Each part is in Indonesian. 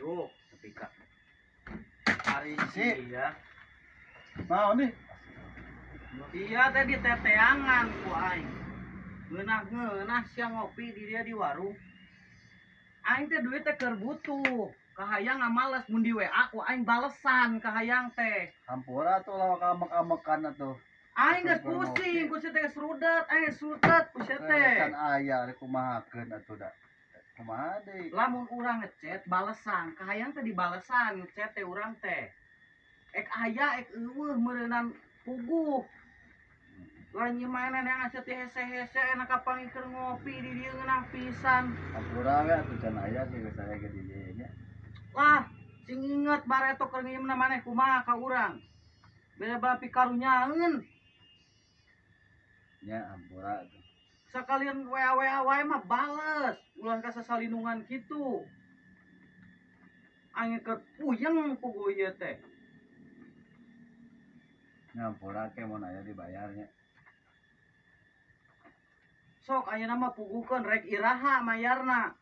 Tuh, tapi kak hari sih ya. Nah, nih. Iya tadi teteangan ku aing. Ngeunah siang ngopi di dia di warung. Aing teh duit teh keur butuh. Kahayang males mun di WA ku aing balesan kahayang teh. Hampura tuh lawak amek-amekan atuh. Aing geus pusing, ku teh geus rudet, aing sutet ku teh. Can aya rek kumahakeun atuh da. Kumaha deui? Lamun urang ngechat balesan, kahayang teh dibalesan ngechat teh urang teh. Ek aya ek eueuh meureunnan puguh. Lain mana yang ngasih hese-hese enak kapang keur ngopi di dieu ngeunah pisan. Hampura we atuh can aya sih geus aya ge di dieu nya. Lah, sing inget bareto keur ngieumna maneh kumaha ka urang. Beda bapi karunyaeun. Nya hampura atuh. Sakalian WA wae mah bales, ulah ka sasalindungan kitu. Aing keur puyeng puguh ieu teh. Nya hampura ke mun aya dibayarnya. Sok ayeuna mah puguhkeun rek iraha mayarna.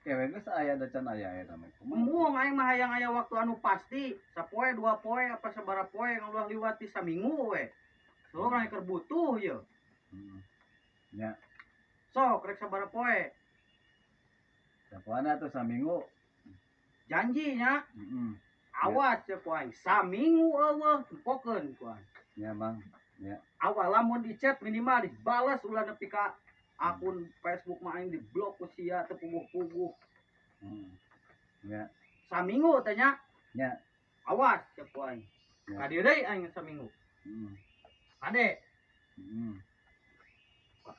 Kewe geus aya da can aya eta mah. Embung aing mah hayang aya waktu anu pasti, sapoe dua poe apa sabaraha poe ngeulah liwat ti saminggu we. Sok aing keur butuh yeuh. Nya. Sok rek sabaraha poe. Sapoana atuh saminggu. Janji nya. Heeh. Awas ya ku aing. Saminggu eueuh tempokeun ku aing. Nya Bang. Nya. Awal lamun di chat minimal dibales ulah nepi ka akun Facebook mah aing diblok ku sia teu puguh-puguh. Nya. Saminggu teh nya. Nya. Awas ya ku aing. Ka dieu deui aing saminggu. Ade.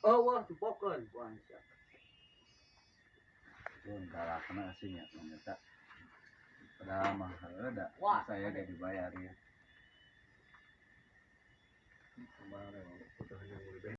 Eueuh tempokeun ku aing sia. Tuh galakna sih nya eta. Padahal mah heuda saya ge dibayar ya. Kemarin